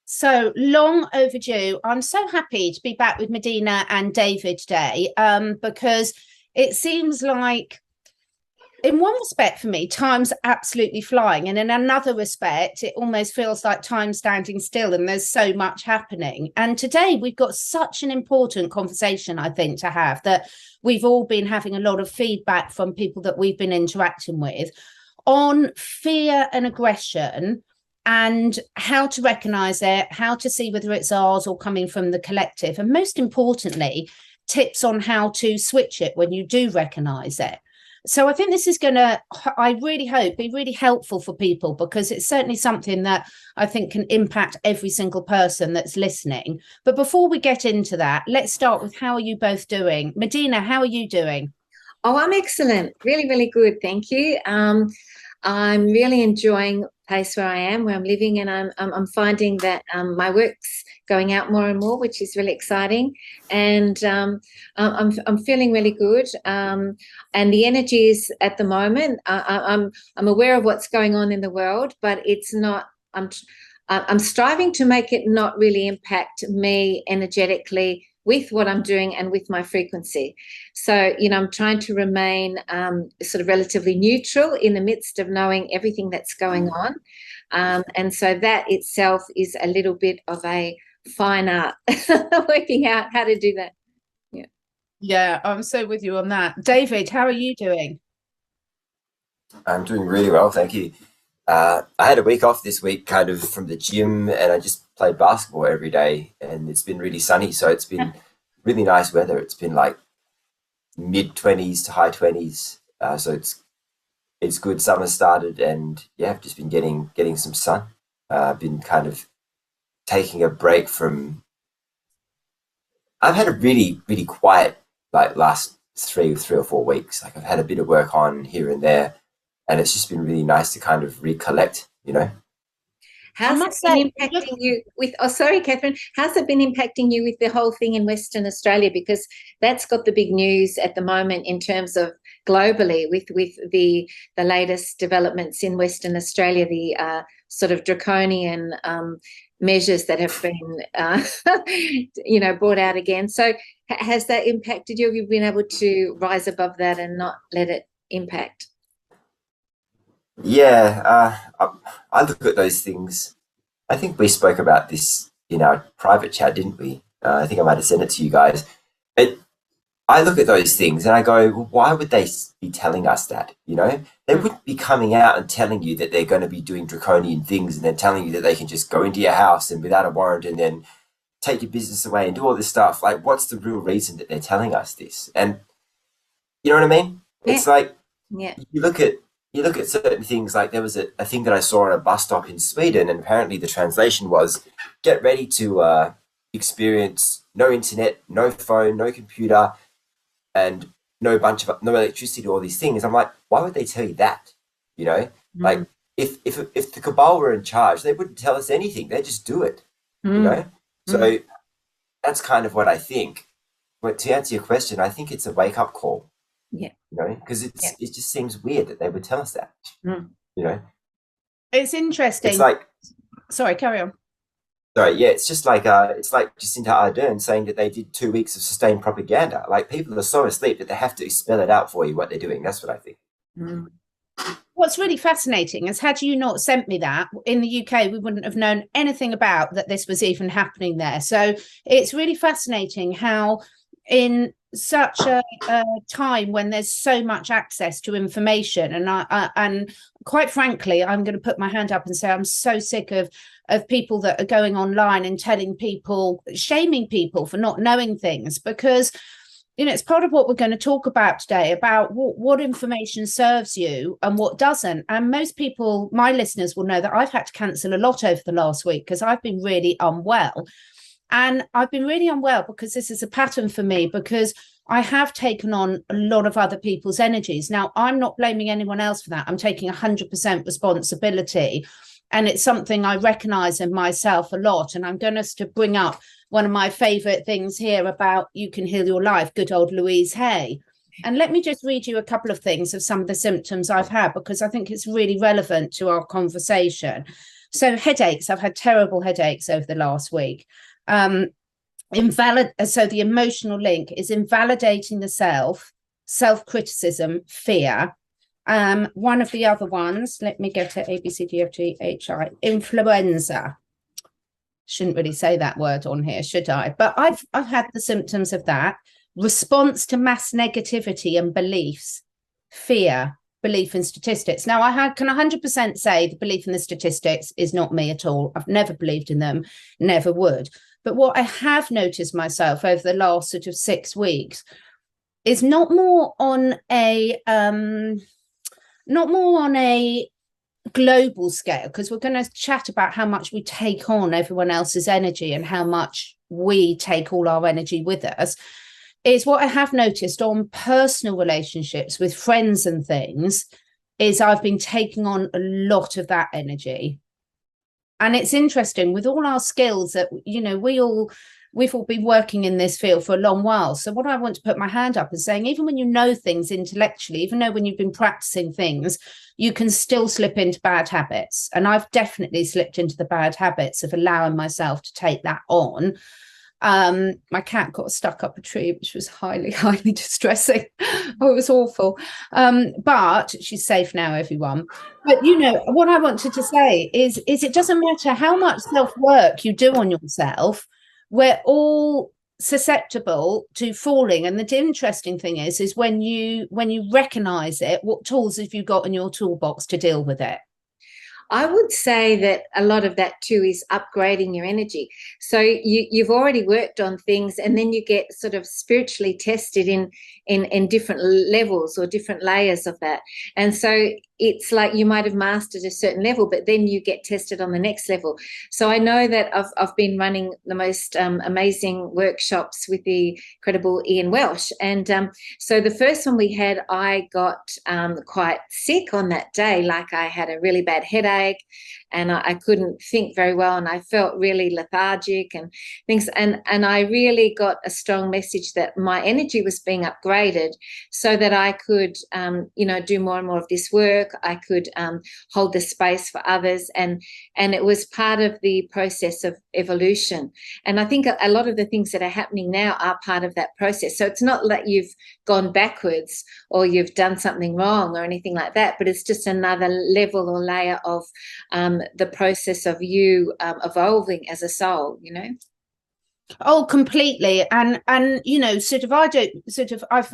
So long overdue. I'm so happy to be back with Medyhne and David today, because it seems like, in one respect, for me, time's absolutely flying, and in another respect, it almost feels like time standing still, and there's so much happening. And today, we've got such an important conversation, I think, to have that we've all been having a lot of feedback from people that we've been interacting with on fear and aggression and how to recognize it, how to see whether it's ours or coming from the collective. And most importantly, tips on how to switch it when you do recognize it. So I think this is going to, I really hope, be really helpful for people, because it's certainly something that I think can impact every single person that's listening. But before we get into that, let's start with, how are you both doing? Medyhne, how are you doing? Oh, I'm excellent. Really, really good. Thank you. I'm really enjoying the place where I am, where I'm living, and I'm finding that my work's going out more and more, which is really exciting. And I'm feeling really good. And the energy is, at the moment, I'm aware of what's going on in the world, but it's not. I'm striving to make it not really impact me energetically with what I'm doing and with my frequency. So, I'm trying to remain sort of relatively neutral in the midst of knowing everything that's going on. And so that itself is a little bit of a fine art, working out how to do that. Yeah. Yeah, I'm so with you on that. David, how are you doing? I'm doing really well, thank you. I had a week off this week, kind of from the gym, and I just played basketball every day. And it's been really sunny, so it's been really nice weather. It's been like mid 20s to high 20s, so it's good. Summer started, and yeah, I've just been getting some sun. I've been kind of taking a break from. I've had a really quiet like last three or 4 weeks. Like, I've had a bit of work on here and there, and it's just been really nice to kind of recollect. How's it been impacting you with, oh, sorry, Catherine, how's it been impacting you with the whole thing in Western Australia? Because that's got the big news at the moment in terms of globally, with the latest developments in Western Australia, the sort of draconian measures that have been, brought out again. So has that impacted you? Have you been able to rise above that and not let it impact? Yeah, I look at those things. I think we spoke about this in our private chat, didn't we? I think I might have sent it to you guys. It, I look at those things and I go, well, why would they be telling us that? They wouldn't be coming out and telling you that they're going to be doing draconian things, and then telling you that they can just go into your house and without a warrant and then take your business away and do all this stuff. Like, what's the real reason that they're telling us this? And you know what I mean? Yeah. It's like, Yeah. you look at certain things. Like, there was a thing that I saw on a bus stop in Sweden, and apparently the translation was, get ready to experience no internet, no phone, no computer, and no electricity, all these things. I'm like, why would they tell you that? Like, if the cabal were in charge, they wouldn't tell us anything. They just do it. So that's kind of what I think. But to answer your question, I think it's a wake up call. Yeah. Because it just seems weird that they would tell us that. It's interesting. It's like, sorry, carry on. sorry, yeah, it's like Jacinta Ardern saying that they did 2 weeks of sustained propaganda. Like, people are so asleep that they have to spell it out for you what they're doing. That's what I think. What's really fascinating is, had you not sent me that, in the UK, we wouldn't have known anything about that this was even happening there. So it's really fascinating how, in such a time when there's so much access to information, and quite frankly, I'm going to put my hand up and say I'm so sick of people that are going online and telling people, shaming people for not knowing things, because it's part of what we're going to talk about today, about what information serves you and what doesn't. And most people, my listeners, will know that I've had to cancel a lot over the last week because I've been really unwell. And I've been really unwell because this is a pattern for me, because I have taken on a lot of other people's energies. Now, I'm not blaming anyone else for that. I'm taking 100% responsibility. And it's something I recognize in myself a lot. And I'm going to bring up one of my favorite things here about You Can Heal Your Life, good old Louise Hay. And let me just read you a couple of things of some of the symptoms I've had, because I think it's really relevant to our conversation. So headaches, I've had terrible headaches over the last week. So the emotional link is invalidating the self-criticism, fear. One of the other ones, let me get to ABCDFGHI, influenza. Shouldn't really say that word on here, should I? But I've had the symptoms of that. Response to mass negativity and beliefs, fear, belief in statistics. Now, can 100% say the belief in the statistics is not me at all. I've never believed in them, never would. But what I have noticed myself over the last sort of 6 weeks is not more on a global scale, because we're going to chat about how much we take on everyone else's energy and how much we take all our energy with us, is what I have noticed on personal relationships with friends and things is I've been taking on a lot of that energy. And it's interesting with all our skills that, you know, we've all been working in this field for a long while. So what I want to put my hand up is saying, even when you know things intellectually, even though when you've been practicing things, you can still slip into bad habits. And I've definitely slipped into the bad habits of allowing myself to take that on. My cat got stuck up a tree, which was highly, highly distressing. Oh, it was awful. But she's safe now, everyone. But, you know, what I wanted to say is it doesn't matter how much self-work you do on yourself, we're all susceptible to falling. And the interesting thing is when you recognize it, what tools have you got in your toolbox to deal with it? I would say that a lot of that too is upgrading your energy. So you've already worked on things, and then you get sort of spiritually tested in different levels or different layers of that. And so it's like you might have mastered a certain level, but then you get tested on the next level. So I know that I've been running the most amazing workshops with the incredible Ian Welsh. And so the first one we had, I got quite sick on that day. Like I had a really bad headache and I couldn't think very well, and I felt really lethargic and things. And I really got a strong message that my energy was being upgraded so that I could, do more and more of this work. I could hold the space for others, and it was part of the process of evolution. And I think a lot of the things that are happening now are part of that process. So it's not that you've gone backwards or you've done something wrong or anything like that, but it's just another level or layer of the process of you evolving as a soul, you know. Oh, completely. And you know,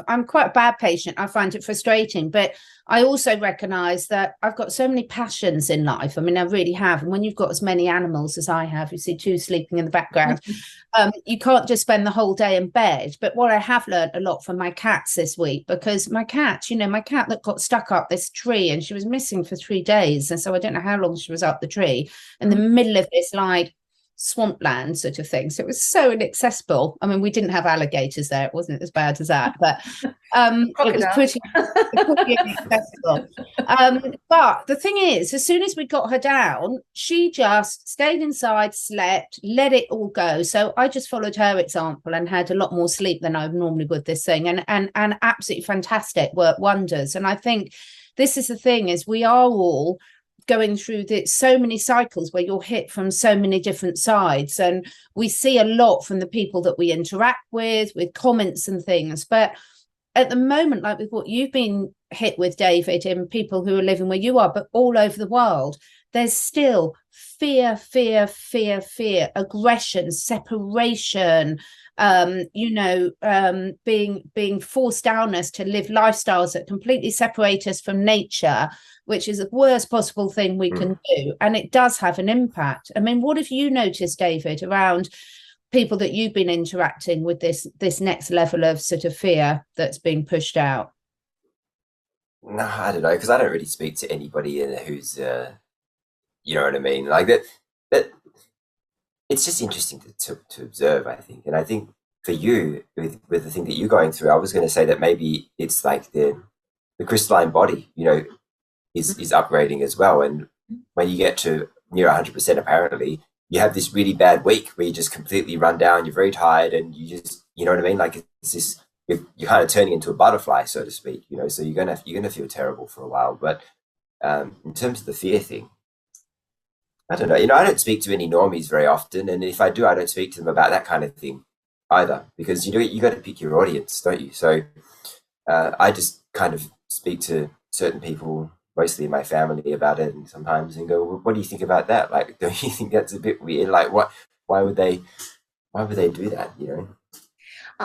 I'm quite a bad patient. I find it frustrating, but I also recognize that I've got so many passions in life. I mean, I really have. And when you've got as many animals as I have, you see 2 sleeping in the background, you can't just spend the whole day in bed. But what I have learned a lot from my cats this week, because my cat that got stuck up this tree, and she was missing for 3 days. And so I don't know how long she was up the tree in the middle of this like swampland sort of thing, so it was so inaccessible. I mean, we didn't have alligators there, it wasn't as bad as that, but it was pretty inaccessible. But the thing is, as soon as we got her down, she just stayed inside, slept, let it all go. So I just followed her example and had a lot more sleep than I normally would this thing, and absolutely fantastic, worked wonders. And I think this is the thing, is we are all going through so many cycles where you're hit from so many different sides, and we see a lot from the people that we interact with comments and things. But at the moment, like with what you've been hit with, David, and people who are living where you are, but all over the world, there's still fear, aggression, separation, being forced down us to live lifestyles that completely separate us from nature, which is the worst possible thing we can do. And it does have an impact. I mean, what have you noticed, David, around people that you've been interacting with this next level of sort of fear that's being pushed out? No, I don't know, because I don't really speak to anybody who's, you know what I mean? Like that it's just interesting to observe, I think. And I think for you, with the thing that you're going through, I was going to say that maybe it's like the crystalline body, you know, is upgrading as well. And when you get to near 100%, apparently, you have this really bad week where you just completely run down, you're very tired, and you just, you know what I mean? Like it's this, you're kind of turning into a butterfly, so to speak, you know, so you're gonna feel terrible for a while. But in terms of the fear thing, I don't know. You know, I don't speak to any normies very often, and if I do, I don't speak to them about that kind of thing either, because you got to pick your audience, don't you? So I just kind of speak to certain people, mostly in my family, about it, and sometimes and go, well, "What do you think about that? Like, don't you think that's a bit weird? Like, what? Why would they? Why would they do that? You know?"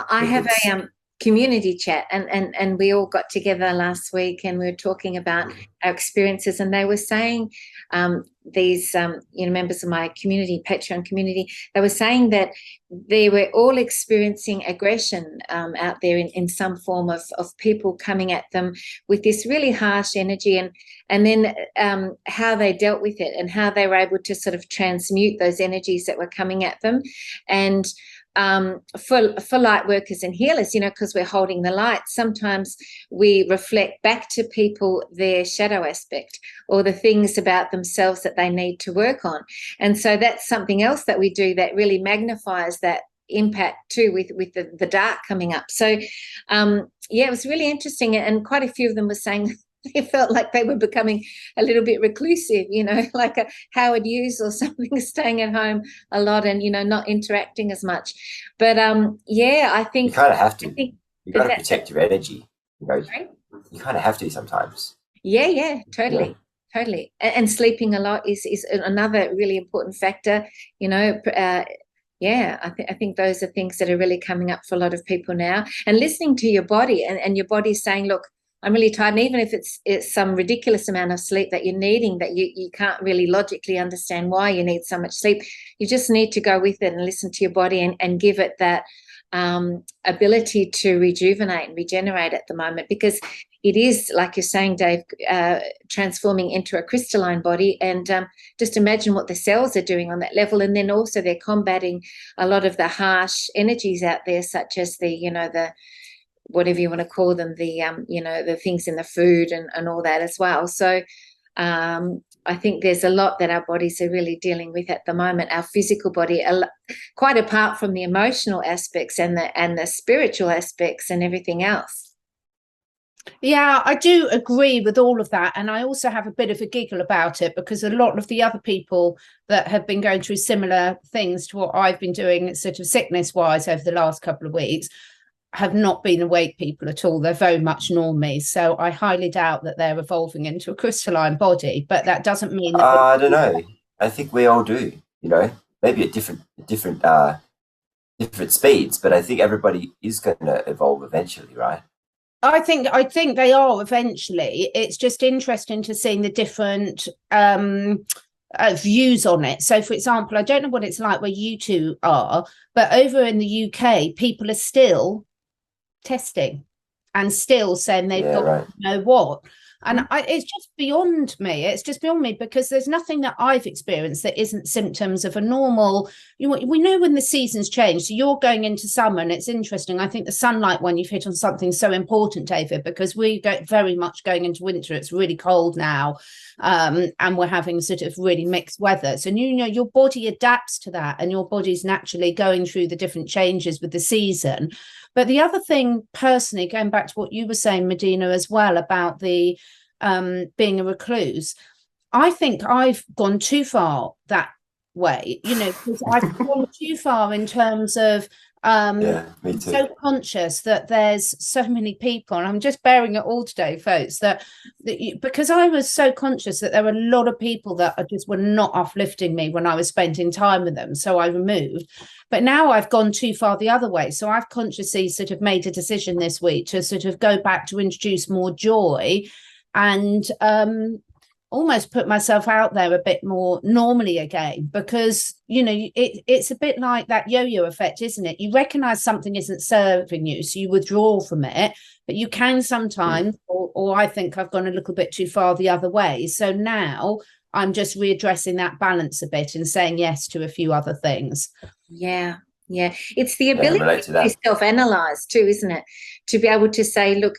I have a community chat, and we all got together last week, and we were talking about our experiences, and they were saying, these members of my community, Patreon community, they were saying that they were all experiencing aggression out there in some form of people coming at them with this really harsh energy, and then how they dealt with it and how they were able to sort of transmute those energies that were coming at them. And for light workers and healers, you know, because we're holding the light, sometimes we reflect back to people their shadow aspect or the things about themselves that they need to work on. And so that's something else that we do that really magnifies that impact too, with the dark coming up. So it was really interesting, and quite a few of them were saying they felt like they were becoming a little bit reclusive, you know, like a Howard Hughes or something, staying at home a lot and, you know, not interacting as much. But I think you kind of have to. You got to protect your energy. You know, right? You kind of have to sometimes. Yeah, totally. Yeah. Totally. And sleeping a lot is another really important factor, you know. I think those are things that are really coming up for a lot of people now. And listening to your body and your body saying, look, I'm really tired. And even if it's some ridiculous amount of sleep that you're needing, that you can't really logically understand why you need so much sleep, you just need to go with it and listen to your body and give it that ability to rejuvenate and regenerate at the moment, because it is, like you're saying, Dave, transforming into a crystalline body. And just imagine what the cells are doing on that level. And then also they're combating a lot of the harsh energies out there, such as the whatever you want to call them, the things in the food and all that as well. So I think there's a lot that our bodies are really dealing with at the moment, our physical body, quite apart from the emotional aspects and the spiritual aspects and everything else. Yeah, I do agree with all of that. And I also have a bit of a giggle about it, because a lot of the other people that have been going through similar things to what I've been doing, sort of sickness-wise, over the last couple of weeks, have not been awake people at all. They're very much normies. So I highly doubt that they're evolving into a crystalline body, but that doesn't mean that I don't know. I think we all do, you know, maybe at different speeds, but I think everybody is going to evolve eventually, right? I think they are eventually. It's just interesting to see the different views on it. So, for example, I don't know what it's like where you two are, but over in the UK, people are still testing and still saying they've got right. to know what. And it's just beyond me. It's just beyond me, because there's nothing that I've experienced that isn't symptoms of a normal, we know when the seasons change. So you're going into summer, and it's interesting. I think the sunlight one, you've hit on something so important, David, because we go very much going into winter. It's really cold now. And we're having sort of really mixed weather. So, your body adapts to that, and your body's naturally going through the different changes with the season. But the other thing, personally, going back to what you were saying, Medyhne, as well, about the being a recluse, I think I've gone too far that way, because I've gone too far in terms of me too. So conscious that there's so many people, and I'm just bearing it all today, folks, because I was so conscious that there were a lot of people that just were not uplifting me when I was spending time with them, so I removed. But now I've gone too far the other way, so I've consciously sort of made a decision this week to sort of go back to introduce more joy and almost put myself out there a bit more normally again, because it's a bit like that yo-yo effect, isn't it? You recognize something isn't serving you, so you withdraw from it, but you can sometimes or I think I've gone a little bit too far the other way. So now I'm just readdressing that balance a bit and saying yes to a few other things. Yeah it's the ability to self-analyze too, isn't it? To be able to say, look,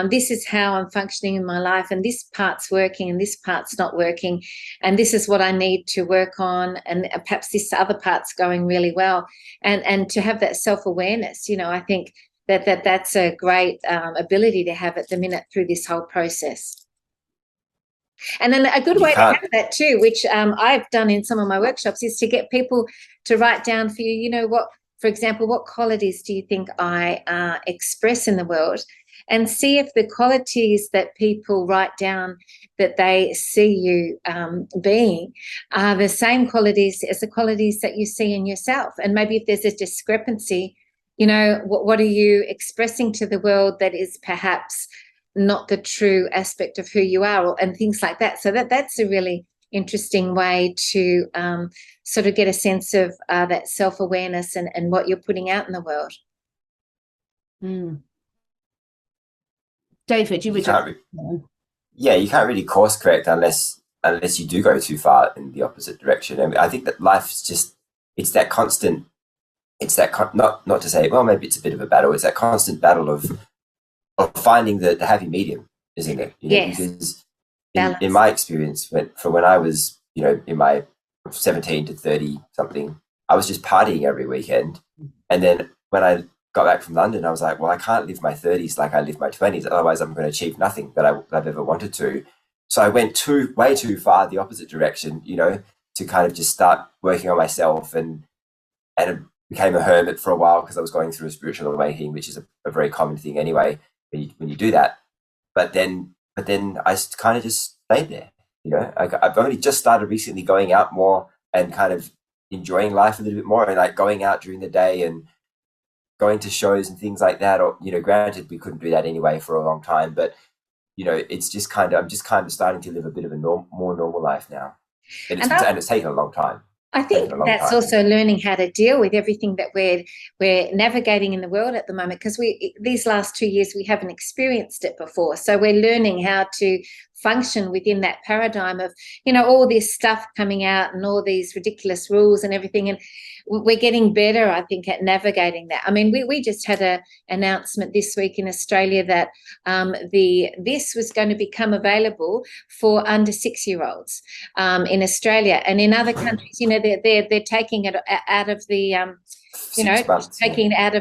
this is how I'm functioning in my life, and this part's working and this part's not working, and this is what I need to work on, and perhaps this other part's going really well, and to have that self-awareness, I think that's a great ability to have at the minute through this whole process. And then a good way to have that too, which I've done in some of my workshops, is to get people to write down for you, you know, what, for example, what qualities do you think I express in the world? And see if the qualities that people write down that they see you being are the same qualities as the qualities that you see in yourself. And maybe if there's a discrepancy, you know, what are you expressing to the world that is perhaps not the true aspect of who you are, and things like that. So that's a really interesting way to sort of get a sense of that self-awareness and what you're putting out in the world. David, you can't really course correct unless you do go too far in the opposite direction. I mean, I think that life's just, it's that constant, not to say, well, maybe it's a bit of a battle, it's that constant battle of finding the happy medium, isn't it? You know, yes. Because in my experience, when I was, you know, in my 17 to 30 something, I was just partying every weekend. And then when I got back from London, I was like, well, I can't live my 30s like I lived my 20s. Otherwise, I'm going to achieve nothing that I've ever wanted to. So I went way too far the opposite direction, you know, to kind of just start working on myself, and became a hermit for a while because I was going through a spiritual awakening, which is a very common thing anyway when you do that. But then I kind of just stayed there. You know, I've only just started recently going out more and kind of enjoying life a little bit more, and like going out during the day and going to shows and things like that. Or, you know, granted we couldn't do that anyway for a long time, but you know, it's just I'm just kind of starting to live a bit of a more normal life now, and it's taken a long time. I think that's also learning how to deal with everything that we're navigating in the world at the moment, because these last 2 years we haven't experienced it before. So we're learning how to function within that paradigm of, you know, all this stuff coming out and all these ridiculous rules and everything. And we're getting better, I think, at navigating that. I mean, we just had an announcement this week in Australia that this was going to become available for under 6-year-olds in Australia, and in other countries, you know, they're taking it out of the taking it out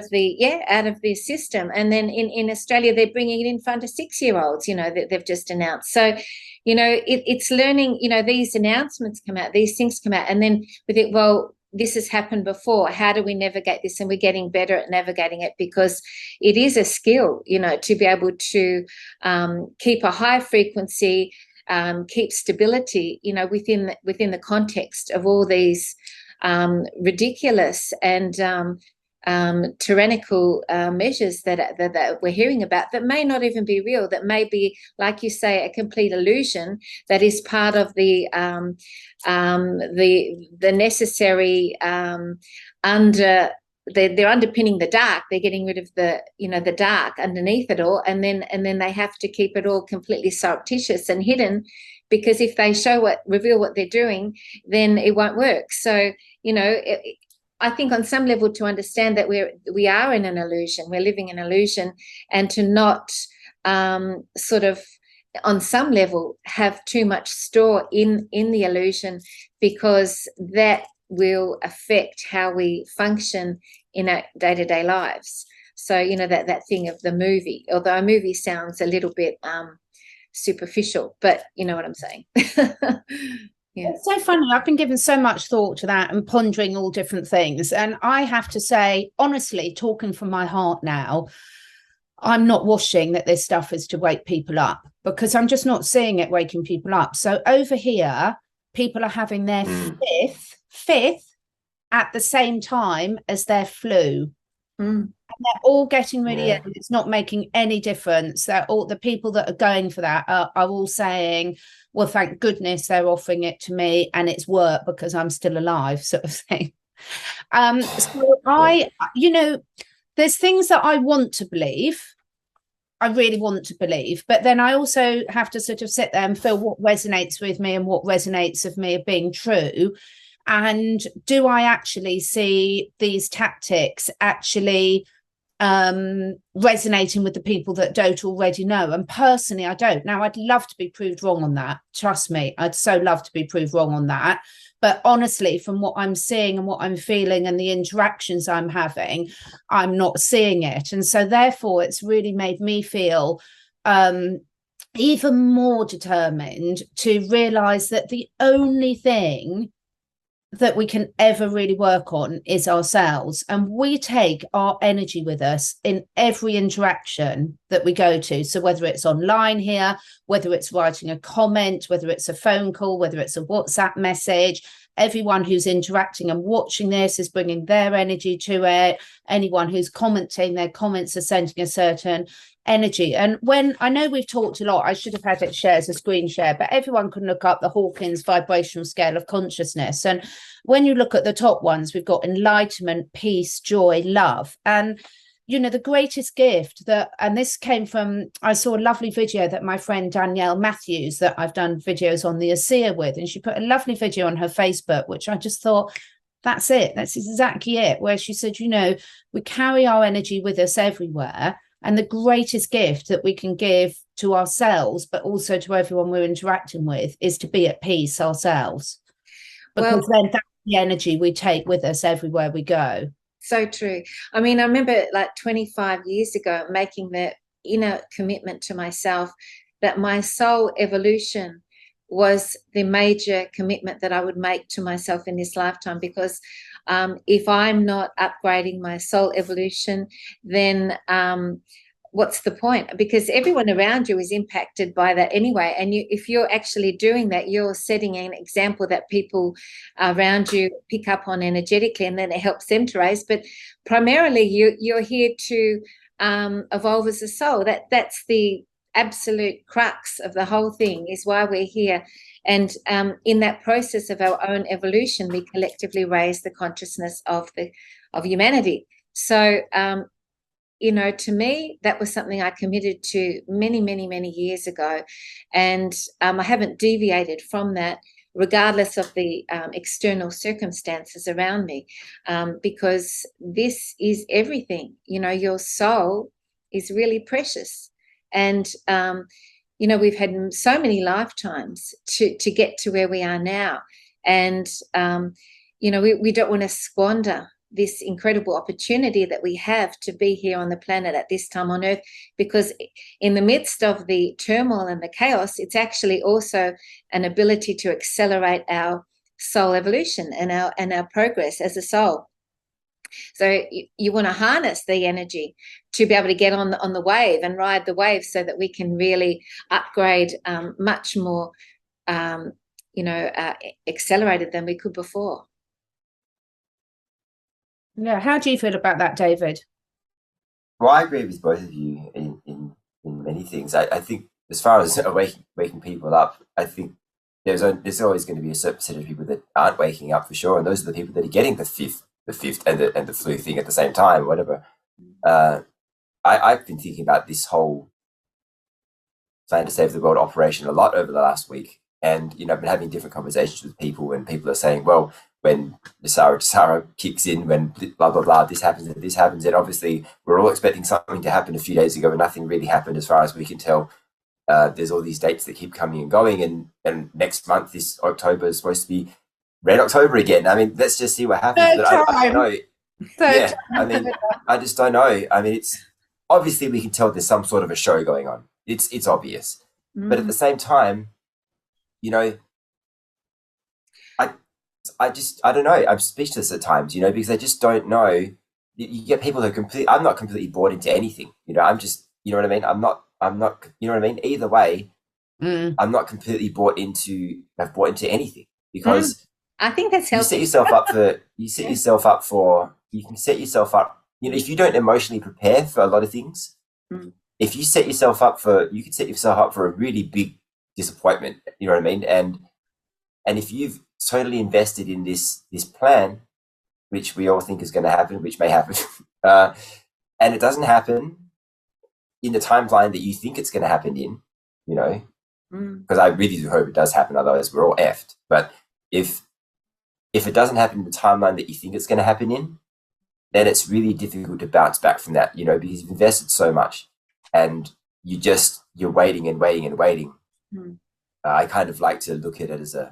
of the system, and then in Australia they're bringing it in for under 6-year-olds. You know, they've just announced. So, you know, it's learning. You know, these announcements come out, these things come out, and then with it, well, this has happened before. How do we navigate this? And we're getting better at navigating it, because it is a skill, you know, to be able to keep a high frequency, keep stability, you know, within the context of all these ridiculous and tyrannical measures that we're hearing about, that may not even be real, that may be, like you say, a complete illusion that is part of the necessary they're underpinning the dark. They're getting rid of the dark underneath it all, and then they have to keep it all completely surreptitious and hidden, because if they reveal what they're doing, then it won't work. So, you know, I think on some level to understand that we are in an illusion, we're living an illusion, and to not sort of on some level have too much store in the illusion, because that will affect how we function in our day-to-day lives. So, you know, that thing of the movie, although a movie sounds a little bit superficial, but you know what I'm saying. Yeah. It's so funny. I've been giving so much thought to that and pondering all different things. And I have to say, honestly, talking from my heart now, I'm not wishing that this stuff is to wake people up, because I'm just not seeing it waking people up. So over here, people are having their fifth at the same time as their flu. And they're all getting really ill. It's not making any difference. They're all, the people that are going for that are all saying, well, thank goodness they're offering it to me and it's work because I'm still alive, sort of thing. So you know, there's things that I want to believe. I really want to believe, but then I also have to sort of sit there and feel what resonates with me and what resonates of me of being true. And do I actually see these tactics actually resonating with the people that don't already know? And personally, I don't. Now, I'd love to be proved wrong on that. Trust me, I'd so love to be proved wrong on that. But honestly, from what I'm seeing and what I'm feeling and the interactions I'm having, I'm not seeing it. And so therefore, it's really made me feel even more determined to realize that the only thing that we can ever really work on is ourselves, and we take our energy with us in every interaction that we go to. So whether it's online here, whether it's writing a comment, whether it's a phone call, whether it's a WhatsApp message, everyone who's interacting and watching this is bringing their energy to it. Anyone who's commenting, their comments are sending a certain energy. And when I know we've talked a lot, I should have had it share as a screen share, but everyone can look up the Hawkins vibrational scale of consciousness. And when you look at the top ones, we've got enlightenment, peace, joy, love. And the greatest gift that, and this came from, I saw a lovely video that my friend Danielle Matthews, that I've done videos on the ASEA with, and she put a lovely video on her Facebook, which I just thought, that's it. That's exactly it. Where she said, we carry our energy with us everywhere. And the greatest gift that we can give to ourselves, but also to everyone we're interacting with, is to be at peace ourselves. Because then that's the energy we take with us everywhere we go. So true. I mean, I remember like 25 years ago making the commitment to myself that my soul evolution was the major commitment that I would make to myself in this lifetime, because if I'm not upgrading my soul evolution, then what's the point? Because everyone around you is impacted by that anyway. And if you're actually doing that, you're setting an example that people around you pick up on energetically, and then it helps them to raise. But primarily you're here to evolve as a soul. That's the absolute crux of the whole thing, is why we're here. And in that process of our own evolution, we collectively raise the consciousness of humanity. So to me, that was something I committed to many, many, many years ago. And I haven't deviated from that, regardless of the external circumstances around me, because this is everything. Your soul is really precious. And, we've had so many lifetimes to get to where we are now. And, we don't want to squander this incredible opportunity that we have to be here on the planet at this time on Earth, because in the midst of the turmoil and the chaos, it's actually also an ability to accelerate our soul evolution and our progress as a soul. So you want to harness the energy to be able to get on the wave and ride the wave, so that we can really upgrade much more, accelerated than we could before. Yeah. How do you feel about that, David? Well, I agree with both of you in many things. I think as far as waking people up, I think there's always going to be a certain percentage of people that aren't waking up for sure, and those are the people that are getting the fifth and the flu thing at the same time, whatever. I've been thinking about this whole Plan to Save the World operation a lot over the last week, and I've been having different conversations with people, and people are saying, well, when the Sarah kicks in, when blah blah blah, this happens and this happens, and obviously we're all expecting something to happen a few days ago, and nothing really happened as far as we can tell. There's all these dates that keep coming and going, and next month, this October, is supposed to be Red October again. I mean, let's just see what happens. But I don't know. Yeah, I mean, I just don't know. I mean, it's obviously we can tell there's some sort of a show going on. It's obvious, but at the same time, I don't know. I'm speechless at times, because I just don't know. You get people that are I'm not completely bought into anything. I'm just, you know what I mean? I'm not, you know what I mean? Either way, I'm not completely bought into anything, because I think that's healthy. You can set yourself up, if you don't emotionally prepare for a lot of things, if you set yourself up you could set yourself up for a really big disappointment, you know what I mean? And if you've totally invested in this plan, which we all think is going to happen, which may happen, and it doesn't happen in the timeline that you think it's going to happen in, because I really do hope it does happen, otherwise we're all effed. But if it doesn't happen in the timeline that you think it's going to happen in, then it's really difficult to bounce back from that, because you've invested so much, and you're waiting and waiting and waiting. I kind of like to look at it as a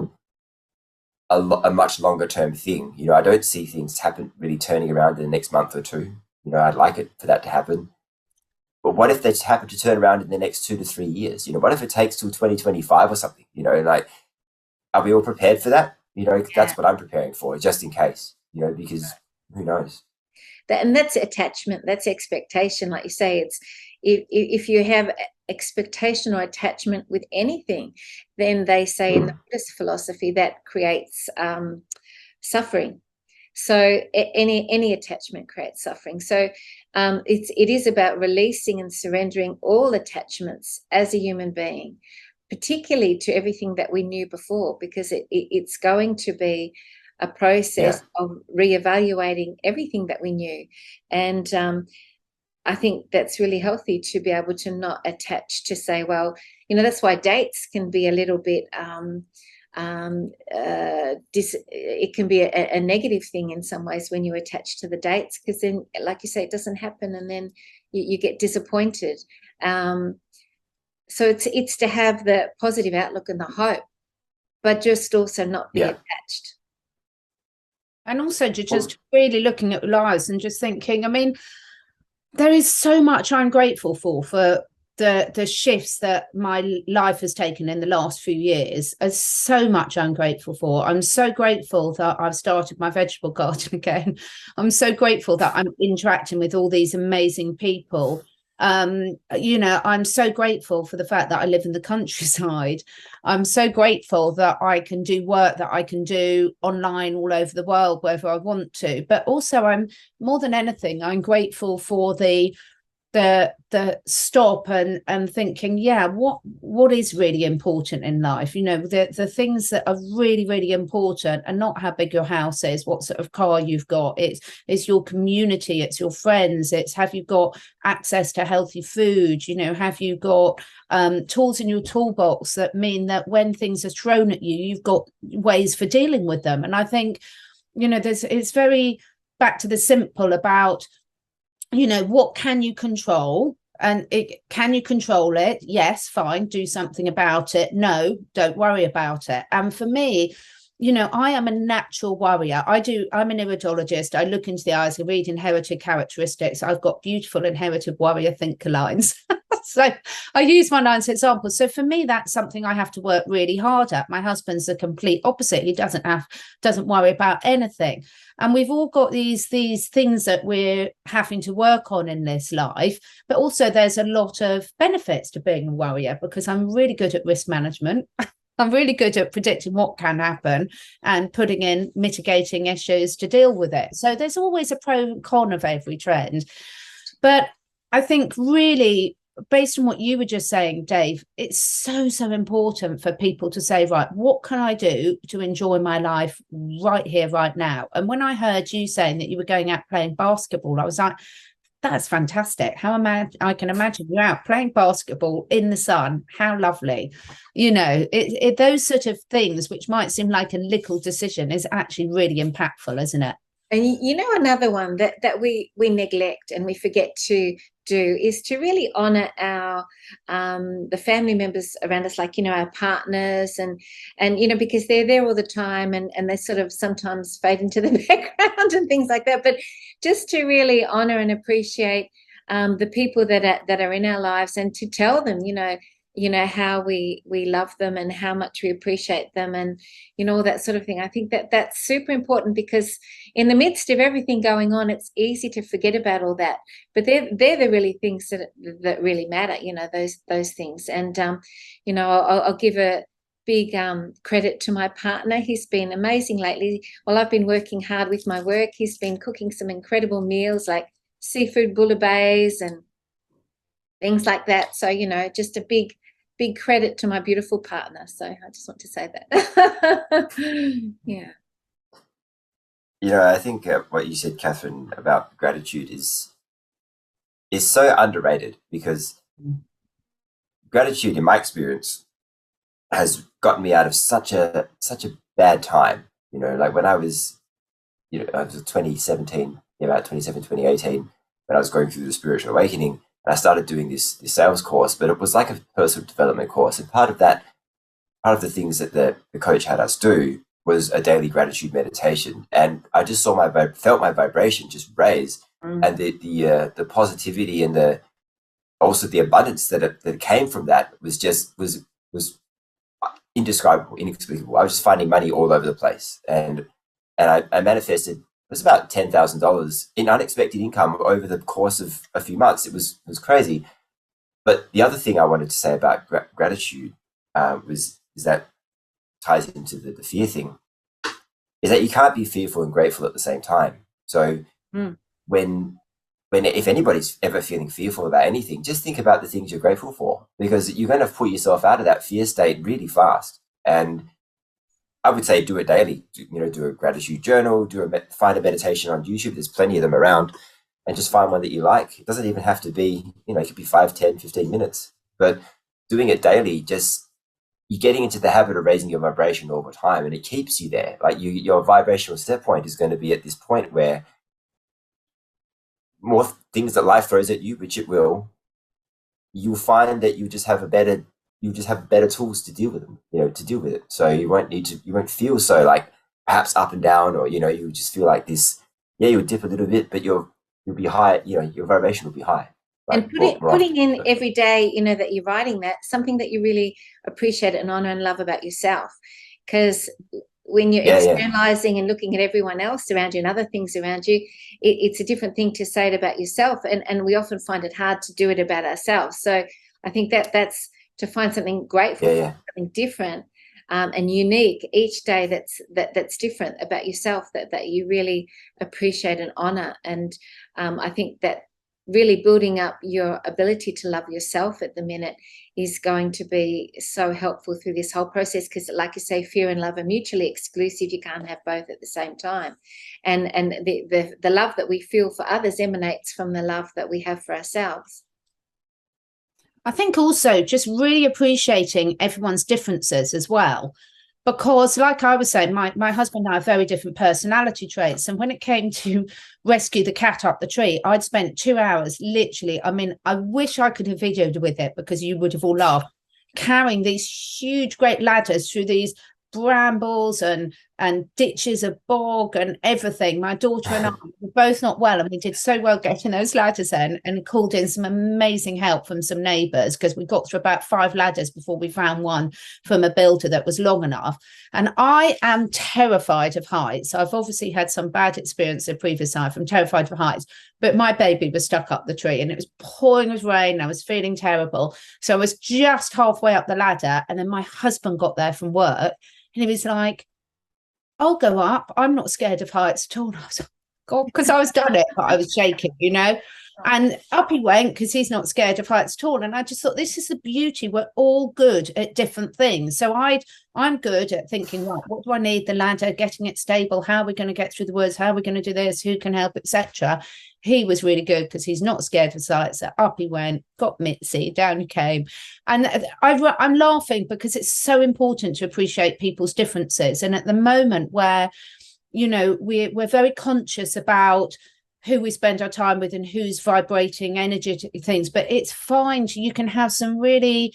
much longer term thing. I don't see things really turning around in the next month or two. I'd like it for that to happen. but what if they happen to turn around in the next 2 to 3 years? You know, what if it takes till 2025 or something? You know, like, are we all prepared for that? You know, that's what I'm preparing for, just in case, you know, because who knows? And that's attachment, that's expectation. Like you say, it's if you have expectation or attachment with anything, then they say in the Buddhist philosophy that creates suffering. So any attachment creates suffering. So it is about releasing and surrendering all attachments as a human being, particularly to everything that we knew before, because it's going to be a process of reevaluating everything that we knew. And I think that's really healthy to be able to not attach, to say, well, you know, that's why dates can be a little bit it can be a negative thing in some ways when you attach to the dates, because then, like you say, it doesn't happen, and then you get disappointed. So it's to have the positive outlook and the hope, but just also not be attached. And also just really looking at lives and just thinking, I mean, there is so much I'm grateful for the shifts that my life has taken in the last few years. There's so much I'm grateful for. I'm so grateful that I've started my vegetable garden again. I'm so grateful that I'm interacting with all these amazing people. You know, I'm so grateful for the fact that I live in the countryside. I'm so grateful that I can do work that I can do online all over the world wherever I want to. But also, I'm more than anything, I'm grateful for the stop and thinking, what is really important in life? You know, the things that are really, really important are not how big your house is, what sort of car you've got. It's your community, it's your friends, it's have you got access to healthy food, you know, have you got tools in your toolbox that mean that when things are thrown at you, you've got ways for dealing with them. And I think, you know, it's very back to the simple about, you know, what can you control? And can you control it? Yes, fine, do something about it. No, don't worry about it. And for me, you know, I am a natural worrier. I'm an iridologist. I look into the eyes, I read inherited characteristics. I've got beautiful inherited warrior thinker lines. So I use my lines as examples. So for me, that's something I have to work really hard at. My husband's the complete opposite. He doesn't worry about anything. And we've all got these things that we're having to work on in this life. But also there's a lot of benefits to being a warrior, because I'm really good at risk management. I'm really good at predicting what can happen and putting in mitigating issues to deal with it. So there's always a pro and con of every trend. But I think really, based on what you were just saying, Dave, it's so important for people to say, right, what can I do to enjoy my life right here, right now? And when I heard you saying that you were going out playing basketball, I was like, that's fantastic. I can imagine you're out playing basketball in the sun. How lovely. You know, those sort of things, which might seem like a little decision, is actually really impactful, isn't it? And you know, another one that we neglect and we forget to do is to really honor our the family members around us, like, you know, our partners and you know, because they're there all the time and they sort of sometimes fade into the background and things like that. But just to really honor and appreciate the people that are in our lives, and to tell them, you know how we love them and how much we appreciate them, and you know, all that sort of thing. I think that's super important, because in the midst of everything going on, it's easy to forget about all that, but they're the really things that really matter, you know, those things. And you know, I'll give a big credit to my partner. He's been amazing lately. While I've been working hard with my work, he's been cooking some incredible meals like seafood bouillabaisse and things like that. So, you know, just a big credit to my beautiful partner. So I just want to say that. Yeah. You know, I think what you said, Catherine, about gratitude is so underrated, because gratitude, in my experience, has gotten me out of such a bad time. You know, like when I was 2017, about 2018, when I was going through the spiritual awakening, and I started doing this sales course, but it was like a personal development course. And part of the things that the coach had us do was a daily gratitude meditation. And I just felt my vibration just raise, and the positivity and the also the abundance that came from that was indescribable, inexplicable. I was just finding money all over the place, and I manifested. It was about $10,000 in unexpected income over the course of a few months. It was crazy. But the other thing I wanted to say about gratitude is that ties into the fear thing, is that you can't be fearful and grateful at the same time. So when if anybody's ever feeling fearful about anything, just think about the things you're grateful for, because you're going to pull yourself out of that fear state really fast. And I would say do it daily. Do a gratitude journal, find a meditation on YouTube. There's plenty of them around, and just find one that you like. It doesn't even have to be, it could be 5, 10, 15 minutes, but doing it daily, just you're getting into the habit of raising your vibration all the time, and it keeps you there. Like your vibrational set point is going to be at this point where more things that life throws at you, which it will, you'll find that you just have better tools to deal with them, to deal with it. So you won't feel so like perhaps up and down, or, you just feel like this, you'll dip a little bit, but you'll be high, your vibration will be high. And putting in every day, that you're writing that, something that you really appreciate and honor and love about yourself. Because when you're externalizing and looking at everyone else around you and other things around you, it's a different thing to say it about yourself. And we often find it hard to do it about ourselves. So I think that's to find something grateful, something different and unique each day that's different about yourself, that you really appreciate and honor. And I think that really building up your ability to love yourself at the minute is going to be so helpful through this whole process, because like you say, fear and love are mutually exclusive. You can't have both at the same time. And the love that we feel for others emanates from the love that we have for ourselves. I think also just really appreciating everyone's differences as well. Because like I was saying, my husband and I have very different personality traits. And when it came to rescue the cat up the tree, I'd spent 2 hours, literally. I mean, I wish I could have videoed with it, because you would have all laughed, carrying these huge, great ladders through these brambles and ditches of bog and everything. My daughter and I were both not well, and we did so well getting those ladders in, and called in some amazing help from some neighbours, because we got through about 5 ladders before we found one from a builder that was long enough. And I am terrified of heights. I've obviously had some bad experience in previous life. I'm terrified of heights, but my baby was stuck up the tree and it was pouring with rain. I was feeling terrible, so I was just halfway up the ladder, and then my husband got there from work, and he was like, I'll go up. I'm not scared of heights at all. And I was like, God, because I was done it, but I was shaking, And up he went, because he's not scared of heights at all. And I just thought, this is the beauty. We're all good at different things. So I'm good at thinking, right, what do I need? The ladder, getting it stable. How are we going to get through the woods? How are we going to do this? Who can help, etc. He was really good, because he's not scared of heights. So up he went, got Mitzi, down he came. And I'm laughing because it's so important to appreciate people's differences. And at the moment where, we're very conscious about who we spend our time with and who's vibrating energetic things, but it's fine. You can have some really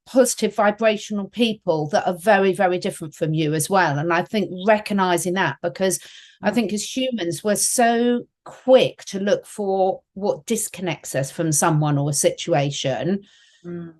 positive vibrational people that are very, very different from you as well. And I think recognizing that, because I think as humans, we're so quick to look for what disconnects us from someone or a situation.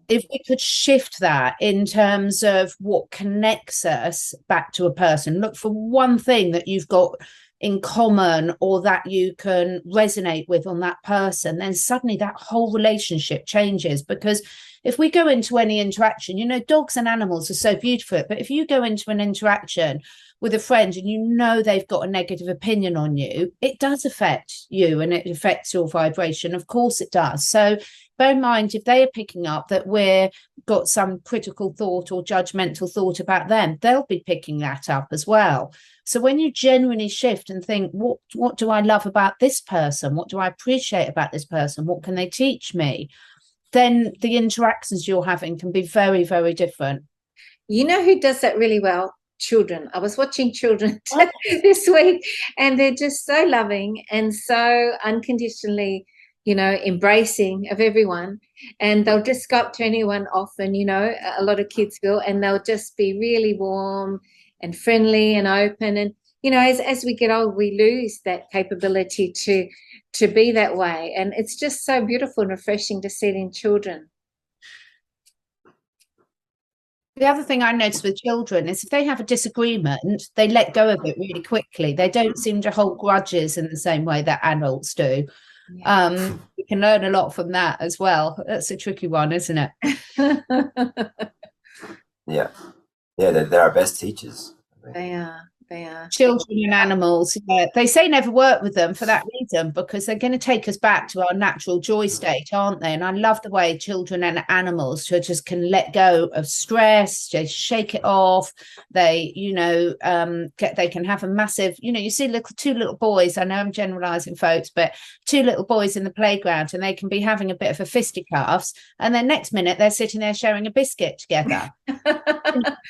If we could shift that in terms of what connects us back to a person, look for one thing that you've got in common or that you can resonate with on that person, then suddenly that whole relationship changes. Because if we go into any interaction, dogs and animals are so beautiful, but if you go into an interaction with a friend and they've got a negative opinion on you, it does affect you and it affects your vibration. Of course it does. So bear in mind, if they are picking up that we're got some critical thought or judgmental thought about them, they'll be picking that up as well. So when you genuinely shift and think, what do I love about this person? What do I appreciate about this person? What can they teach me? Then the interactions you're having can be very, very different. You know who does that really well? Children. I was watching children this week, and they're just so loving and so unconditionally, embracing of everyone. And they'll just go up to anyone often, a lot of kids will, and they'll just be really warm and friendly and open. And you know, as we get old, we lose that capability to be that way. And it's just so beautiful and refreshing to see it in children. The other thing I notice with children is if they have a disagreement, they let go of it really quickly. They don't seem to hold grudges in the same way that adults do. Yeah. You can learn a lot from that as well. That's a tricky one, isn't it? Yeah. Yeah, they're our best teachers. They are. They are. Children and animals. Yeah. They say never work with them for that reason, because they're going to take us back to our natural joy state, aren't they? And I love the way children and animals just can let go of stress, just shake it off. They, you know, they can have a massive, you know, you see two little boys. I know I'm generalizing, folks, but two little boys in the playground, and they can be having a bit of a fisticuffs, and then next minute they're sitting there sharing a biscuit together.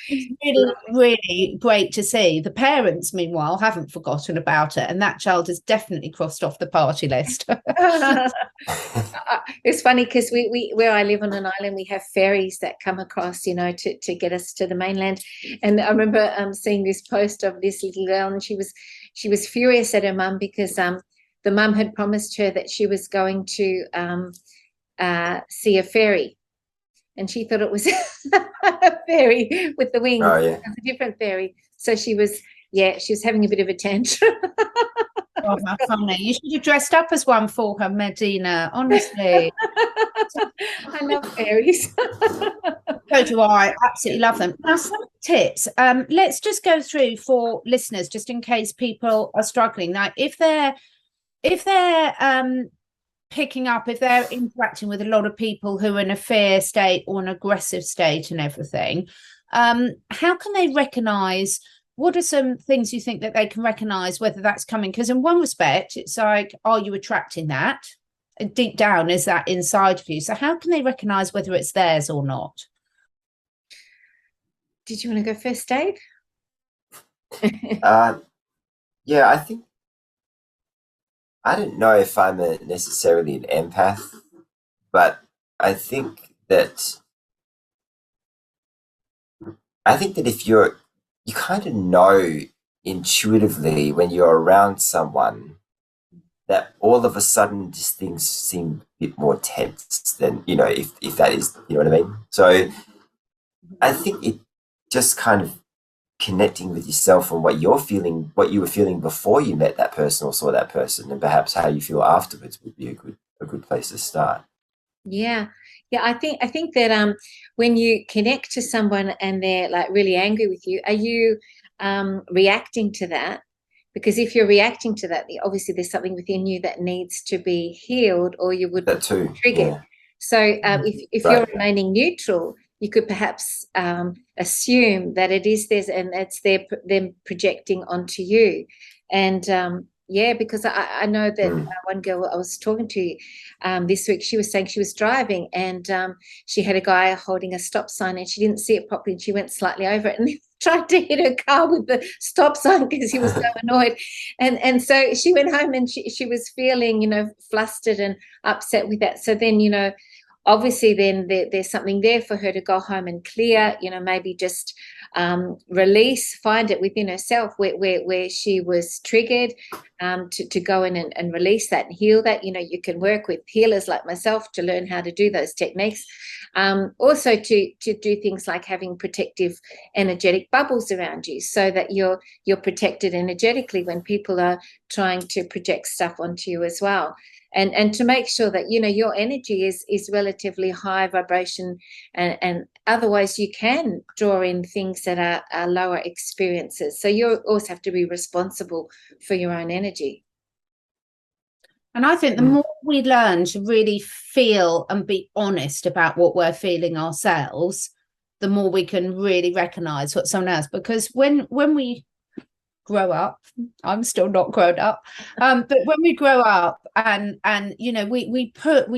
It's really, really great to see. The parents, meanwhile, haven't forgotten about it, and that child has definitely crossed off the party list. It's funny because we where I live on an island, we have ferries that come across, you know, to get us to the mainland. And I remember seeing this post of this little girl, and she was furious at her mum because the mum had promised her that she was going to see a fairy. And she thought it was a fairy with the wings. Oh, yeah. It was a different fairy. So she was having a bit of a tantrum. Oh, how funny. You should have dressed up as one for her, Medyhne, honestly. I love fairies. So do I. Absolutely love them. Now, some tips. Let's just go through for listeners, just in case people are struggling. Now, if they're picking up, if they're interacting with a lot of people who are in a fear state or an aggressive state and everything, how can they recognize, what are some things you think that they can recognize whether that's coming? Because in one respect, it's like, are you attracting that? And deep down, is that inside of you? So how can they recognize whether it's theirs or not? Did you want to go first, Dave? Yeah, I don't know if I'm necessarily an empath, but I think that if you kind of know intuitively when you're around someone that all of a sudden just things seem a bit more tense than, you know, if that is, you know what I mean? So I think it just kind of connecting with yourself and what you're feeling, what you were feeling before you met that person or saw that person, and perhaps how you feel afterwards would be a good place to start. Yeah. I think that when you connect to someone and they're like really angry with you, are you reacting to that? Because if you're reacting to that, obviously there's something within you that needs to be healed, or you would that too, triggered. Yeah. So if right. You're remaining neutral, you could perhaps assume that it is theirs and it's them projecting onto you. And because I know that one girl I was talking to this week, she was saying she was driving and she had a guy holding a stop sign and she didn't see it properly and she went slightly over it and tried to hit her car with the stop sign because he was so annoyed. And so she went home and she was feeling, you know, flustered and upset with that. So then, you know, obviously then there's something there for her to go home and clear, you know, maybe just release, find it within herself where she was triggered, to go in and release that and heal that. You know, you can work with healers like myself to learn how to do those techniques. Also to do things like having protective energetic bubbles around you so that you're protected energetically when people are trying to project stuff onto you as well. And to make sure that, you know, your energy is relatively high vibration and otherwise you can draw in things that are lower experiences. So you also have to be responsible for your own energy. And I think the more we learn to really feel and be honest about what we're feeling ourselves, the more we can really recognize what someone else, because when we grow up, I'm still not grown up, but when we grow up and you know, we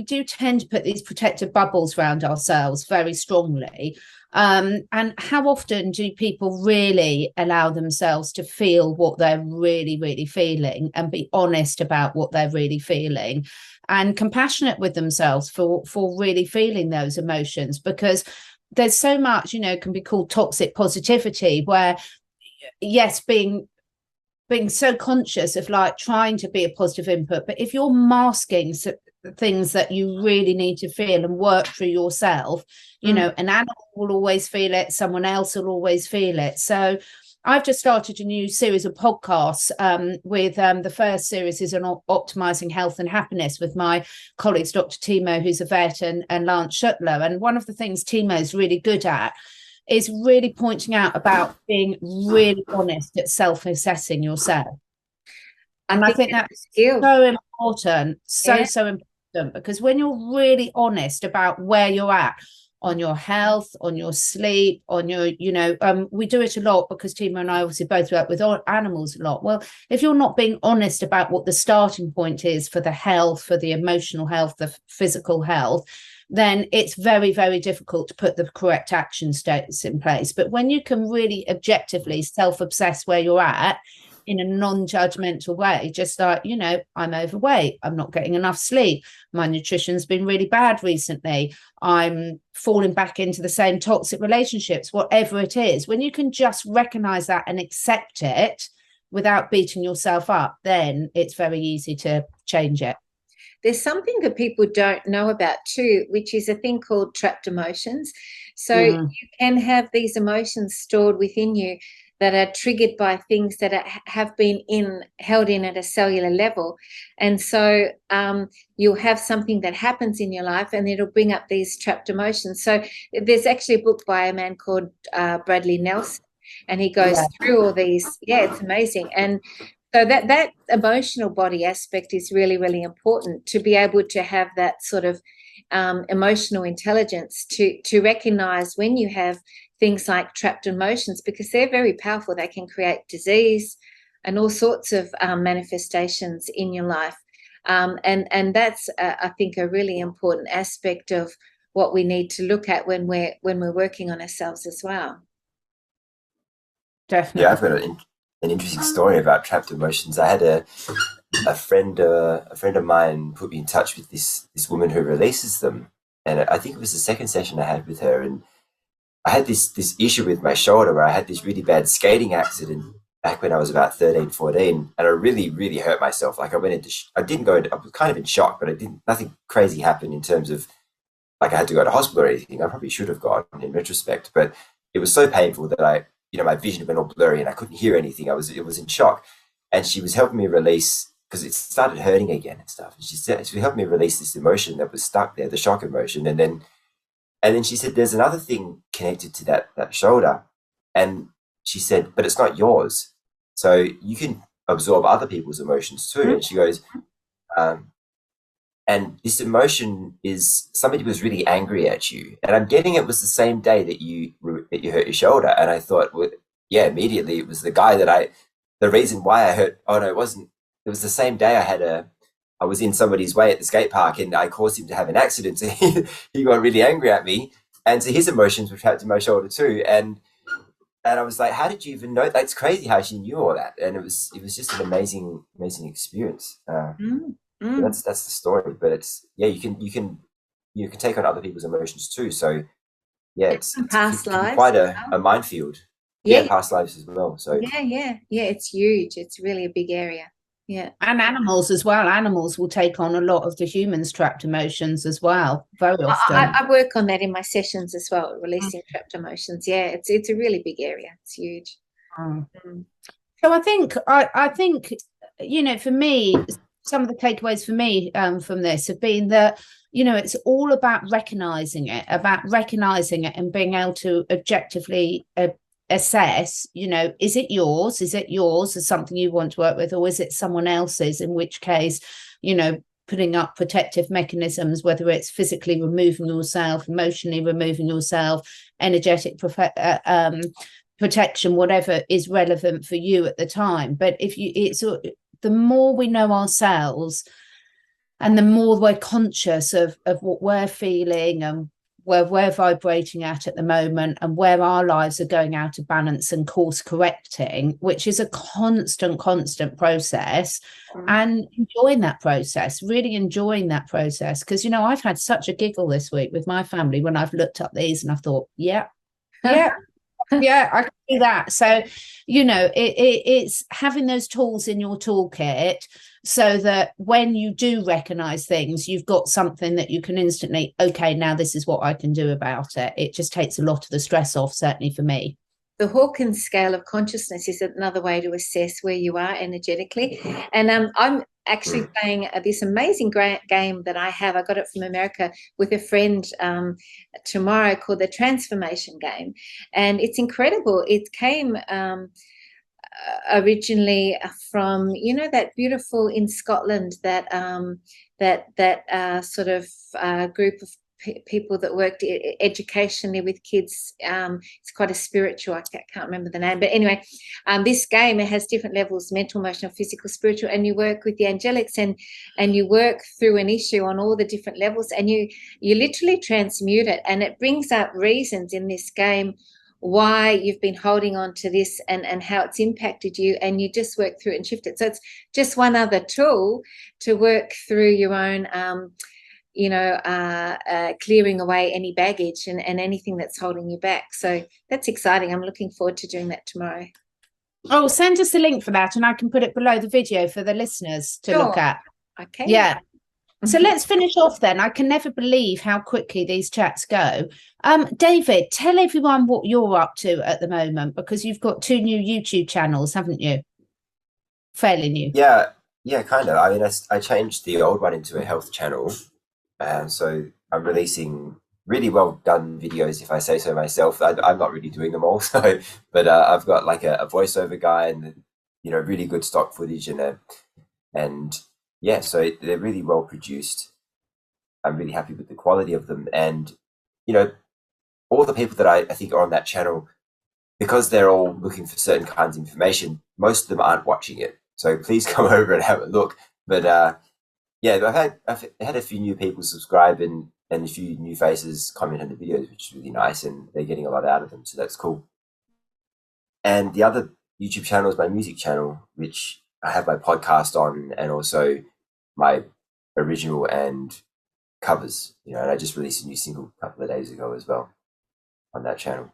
do tend to put these protective bubbles around ourselves very strongly, and how often do people really allow themselves to feel what they're really, really feeling and be honest about what they're really feeling and compassionate with themselves for really feeling those emotions? Because there's so much, you know, can be called toxic positivity, where yes, being being so conscious of like trying to be a positive input, but if you're masking things that you really need to feel and work through yourself, you know, an animal will always feel it, someone else will always feel it. So I've just started a new series of podcasts with the first series is on optimizing health and happiness with my colleagues, Dr. Timo, who's a vet, and Lance Shuttler. And one of the things Timo's really good at is really pointing out about being really honest at self-assessing yourself. And I think that's so important, so important, because when you're really honest about where you're at on your health, on your sleep, on your, you know, we do it a lot because Timo and I obviously both work with animals a lot. Well, if you're not being honest about what the starting point is for the health, for the emotional health, the physical health, then it's very, very difficult to put the correct action states in place. But when you can really objectively self-obsess where you're at in a non-judgmental way, just like, you know, I'm overweight, I'm not getting enough sleep, my nutrition's been really bad recently, I'm falling back into the same toxic relationships, whatever it is, when you can just recognize that and accept it without beating yourself up, then it's very easy to change it. There's something that people don't know about too, which is a thing called trapped emotions. So you can have these emotions stored within you that are triggered by things that have been held in at a cellular level. And so you'll have something that happens in your life and it'll bring up these trapped emotions. So there's actually a book by a man called Bradley Nelson, and he goes through all these. Yeah, it's amazing. And so that emotional body aspect is really, really important, to be able to have that sort of emotional intelligence to recognize when you have things like trapped emotions, because they're very powerful. They can create disease and all sorts of manifestations in your life. And that's, I think, a really important aspect of what we need to look at when we're working on ourselves as well. Definitely. Yeah, I've got an interesting story about trapped emotions. I had a friend of mine put me in touch with this woman who releases them, and I think it was the second session I had with her, and I had this issue with my shoulder where I had this really bad skating accident back when I was about 13, 14, and I really, really hurt myself. Like I went into, I was kind of in shock, but nothing crazy happened in terms of like I had to go to hospital or anything. I probably should have gone in retrospect, but it was so painful that my vision went all blurry and I couldn't hear anything. It was in shock, and she was helping me release, because it started hurting again and stuff. And she helped me release this emotion that was stuck there, the shock emotion, and then she said, there's another thing connected to that shoulder. And she said, but it's not yours. So you can absorb other people's emotions too. And she goes, and this emotion is somebody was really angry at you. And I'm getting it was the same day that you hurt your shoulder. And I thought, well, yeah, immediately it was the guy the reason why I hurt. Oh no, it wasn't. It was the same day I was in somebody's way at the skate park and I caused him to have an accident. So he got really angry at me. And so his emotions were trapped in my shoulder too. And I was like, how did you even know? That's crazy how she knew all that. And it was just an amazing experience. That's the story. But it's, yeah, you can take on other people's emotions too. So yeah, it's past lives, quite a minefield. Yeah, past lives as well. So yeah, it's huge. It's really a big area. Yeah. And animals as well. Animals will take on a lot of the humans' trapped emotions as well, very often. I work on that in my sessions as well, releasing trapped emotions. Yeah, it's a really big area. It's huge. So I think, you know, for me, some of the takeaways for me from this have been that, you know, it's all about recognizing it and being able to objectively assess, you know, is it yours as something you want to work with, or is it someone else's, in which case, you know, putting up protective mechanisms, whether it's physically removing yourself, emotionally removing yourself, energetic protection, whatever is relevant for you at the time. But the more we know ourselves and the more we're conscious of what we're feeling and where we're vibrating at the moment and where our lives are going out of balance and course correcting, which is a constant process, and enjoying that process, really enjoying that process. Because, you know, I've had such a giggle this week with my family when I've looked up these and I've thought, yeah, Yeah, I can do that. So, you know, it's having those tools in your toolkit so that when you do recognize things, you've got something that you can instantly, okay, now this is what I can do about it. It just takes a lot of the stress off, certainly for me. The Hawkins scale of consciousness is another way to assess where you are energetically. And I'm actually playing this amazing game that I have. I got it from America with a friend tomorrow, called the Transformation Game. And it's incredible. It came originally from, you know, that beautiful in Scotland, that sort of group of people that worked educationally with kids. It's quite a spiritual, I can't remember the name, but anyway, this game, it has different levels: mental, emotional, physical, spiritual, and you work with the angelics, and you work through an issue on all the different levels, and you literally transmute it, and it brings up reasons in this game why you've been holding on to this and how it's impacted you, and you just work through it and shift it. So it's just one other tool to work through your own clearing away any baggage and anything that's holding you back. So that's exciting. I'm looking forward to doing that tomorrow. Oh, send us the link for that and I can put it below the video for the listeners to look at. Okay. Yeah. So let's finish off then. I can never believe how quickly these chats go. David, tell everyone what you're up to at the moment, because you've got 2 new YouTube channels, haven't you? Fairly new. Yeah, kind of. I mean, I changed the old one into a health channel. So I'm releasing really well done videos, if I say so myself. I'm not really doing them all, but I've got like a voiceover guy and, you know, really good stock footage and yeah, so they're really well produced. I'm really happy with the quality of them. And, you know, all the people that I think are on that channel, because they're all looking for certain kinds of information, most of them aren't watching it. So please come over and have a look. But yeah, I've had a few new people subscribe and a few new faces comment on the videos, which is really nice, and they're getting a lot out of them. So that's cool. And the other YouTube channel is my music channel, which I have my podcast on, and also my original and covers, you know, and I just released a new single a couple of days ago as well on that channel.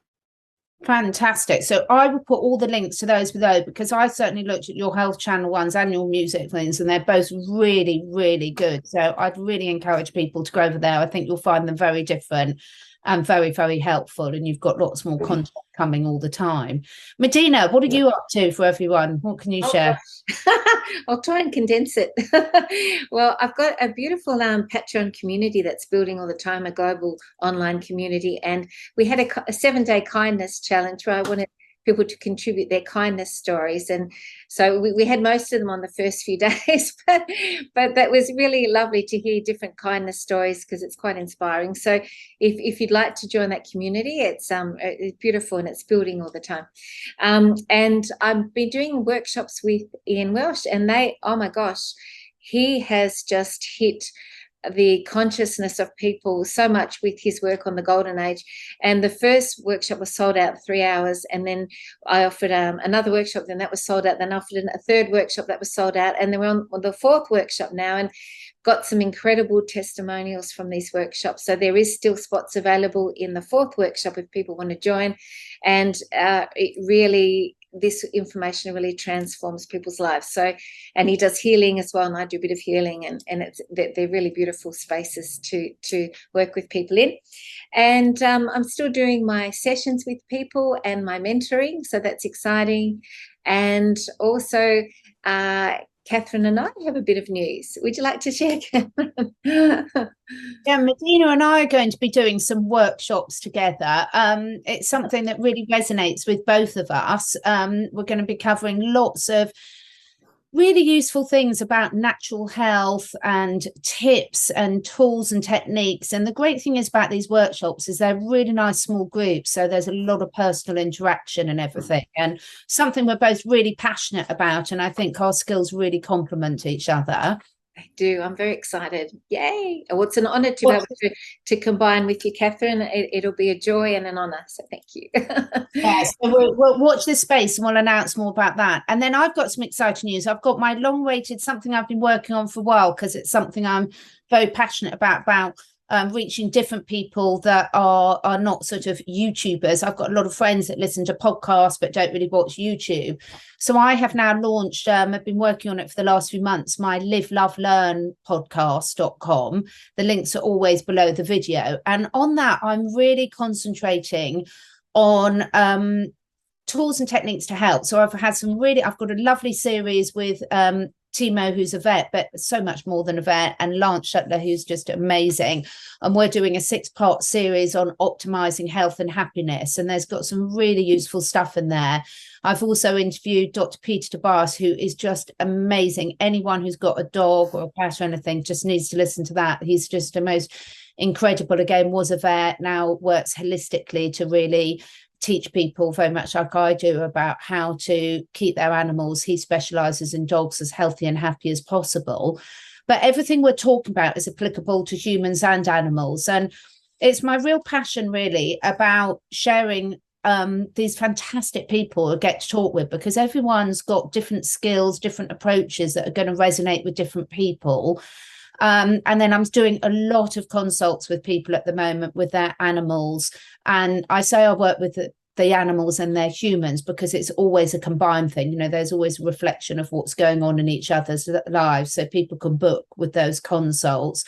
Fantastic. So I will put all the links to those below, because I certainly looked at your health channel ones and your music things, and they're both really, really good. So I'd really encourage people to go over there. I think you'll find them very different and very, very helpful, and you've got lots more content coming all the time. Medyhne, what are you up to for everyone? What can you share? I'll try and condense it. Well, I've got a beautiful Patreon community that's building all the time, a global online community, and we had a 7-day kindness challenge where I wanted people to contribute their kindness stories, and so we had most of them on the first few days, but that was really lovely to hear different kindness stories, because it's quite inspiring. So if you'd like to join that community, it's beautiful and it's building all the time. And I've been doing workshops with Ian Welsh, and oh my gosh, he has just hit the consciousness of people so much with his work on the golden age. And the first workshop was sold out 3 hours, and then I offered another workshop, then that was sold out, then I offered a third workshop that was sold out, and then we're on the 4th workshop now, and got some incredible testimonials from these workshops. So there is still spots available in the 4th workshop if people want to join. And this information really transforms people's lives. So, and he does healing as well, and I do a bit of healing, and they're really beautiful spaces to work with people in. And I'm still doing my sessions with people and my mentoring, so that's exciting. And also Catherine and I have a bit of news. Would you like to share, Catherine? Yeah, Medyhne and I are going to be doing some workshops together. It's something that really resonates with both of us. We're going to be covering lots of really useful things about natural health and tips and tools and techniques. And the great thing is about these workshops is they're really nice small groups, so there's a lot of personal interaction and everything, and something we're both really passionate about, and I think our skills really complement each other. I do. I'm very excited. Yay. Oh, it's an honor to be able to combine with you, Catherine. It'll be a joy and an honor. So thank you. Yes, so we'll watch this space and we'll announce more about that. And then I've got some exciting news. I've got my long-awaited, something I've been working on for a while, because it's something I'm very passionate about reaching different people that are not sort of YouTubers. I've got a lot of friends that listen to podcasts but don't really watch YouTube. So I have now launched, I've been working on it for the last few months, my Live, Love, Learn podcast.com. The links are always below the video. And on that, I'm really concentrating on tools and techniques to help. So I've got a lovely series with Timo, who's a vet, but so much more than a vet, and Lance Shuttler, who's just amazing. And we're doing a 6-part series on optimizing health and happiness. And there's got some really useful stuff in there. I've also interviewed Dr. Peter Tobias, who is just amazing. Anyone who's got a dog or a cat or anything just needs to listen to that. He's just the most incredible. Again, was a vet, now works holistically to really teach people, very much like I do, about how to keep their animals. He specializes in dogs, as healthy and happy as possible. But everything we're talking about is applicable to humans and animals. And it's my real passion, really, about sharing these fantastic people I get to talk with, because everyone's got different skills, different approaches that are going to resonate with different people. And then I'm doing a lot of consults with people at the moment with their animals. And I say I work with the animals and their humans because it's always a combined thing. You know, there's always a reflection of what's going on in each other's lives. So people can book with those consults.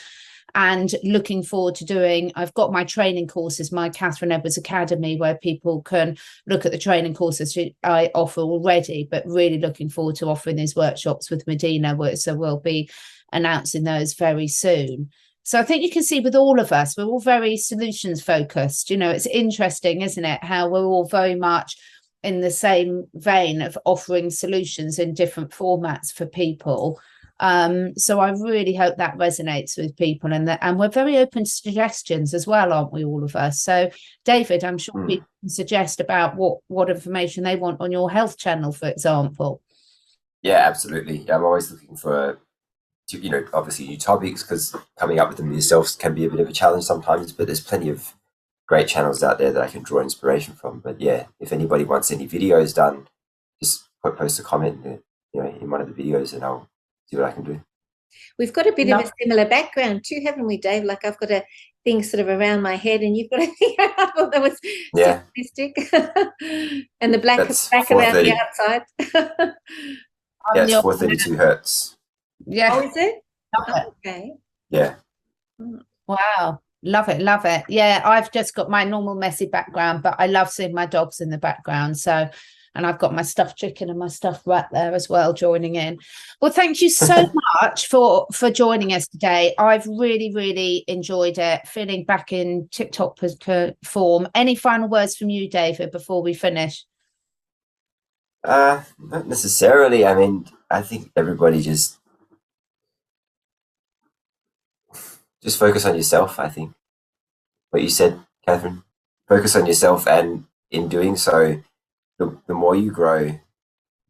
And looking forward to I've got my training courses, my Catherine Edwards Academy, where people can look at the training courses I offer already, but really looking forward to offering these workshops with Medyhne, so we'll be announcing those very soon. So I think you can see with all of us, we're all very solutions focused. You know, it's interesting, isn't it, how we're all very much in the same vein of offering solutions in different formats for people. So I really hope that resonates with people, and we're very open to suggestions as well, aren't we, all of us? So David, I'm sure people can suggest about what information they want on your health channel, for example. Yeah, absolutely. I'm always looking for, you know, obviously new topics, because coming up with them yourself can be a bit of a challenge sometimes, but there's plenty of great channels out there that I can draw inspiration from. But yeah, if anybody wants any videos done, just post a comment, you know, in one of the videos, and I'll see what I can do. We've got a bit of a similar background too, haven't we, Dave? Like I've got a thing sort of around my head, and you've got a thing. I thought that was simplistic. And the black around the outside. Yeah, it's 432 hertz. Yeah. Oh, is it? Okay. Yeah. Wow. Love it. Yeah, I've just got my normal messy background, but I love seeing my dogs in the background. So, and I've got my stuffed chicken and my stuffed rat there as well joining in. Well, thank you so much for joining us today. I've really, really enjoyed it, feeling back in TikTok form. Any final words from you, David, before we finish? Not necessarily. I mean, I think everybody just focus on yourself. I think what you said, Catherine, focus on yourself, and in doing so, the more you grow,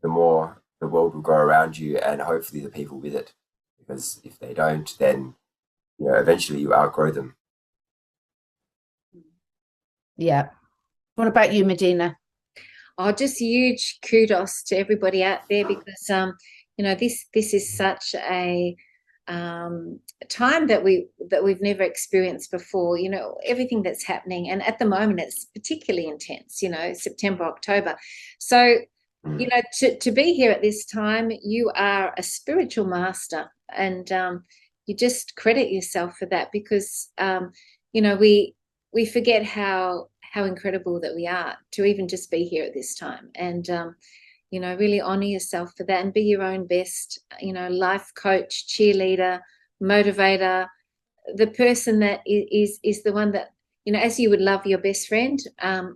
the more the world will grow around you, and hopefully the people with it. Because if they don't, then, you know, eventually you outgrow them. Yeah. What about you, Medyhne? Oh, just huge kudos to everybody out there, because you know, this is such a time that we've never experienced before. You know, everything that's happening, and at the moment it's particularly intense. You know, September, October. So, you know, to be here at this time, you are a spiritual master, and you just credit yourself for that, because you know, we forget how incredible that we are to even just be here at this time, and you know, really honor yourself for that, and be your own best, you know, life coach, cheerleader, motivator, the person that is the one that, you know, as you would love your best friend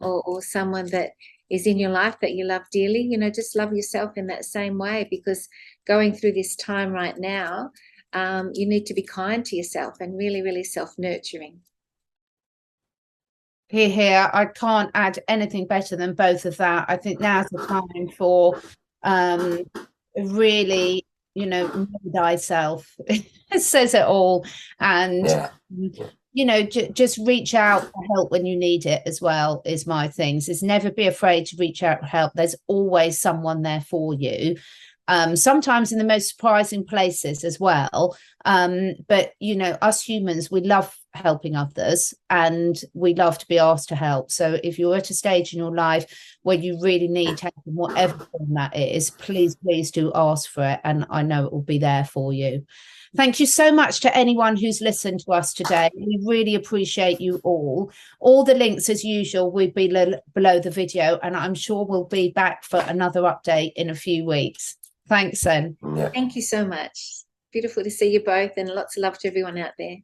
or someone that is in your life that you love dearly, you know, just love yourself in that same way, because going through this time right now, you need to be kind to yourself and really, really self-nurturing. Here, I can't add anything better than both of that. I think now's the time for really, you know, know thyself. It says it all. And you know, just reach out for help when you need it as well, is my things. Is never be afraid to reach out for help. There's always someone there for you. sometimes in the most surprising places as well. But, you know, us humans, we love helping others and we love to be asked to help. So if you're at a stage in your life where you really need help, in whatever form that is, please do ask for it. And I know it will be there for you. Thank you so much to anyone who's listened to us today. We really appreciate you all. All the links, as usual, will be below the video, and I'm sure we'll be back for another update in a few weeks. Thanks, then. Yeah. Thank you so much. Beautiful to see you both, and lots of love to everyone out there.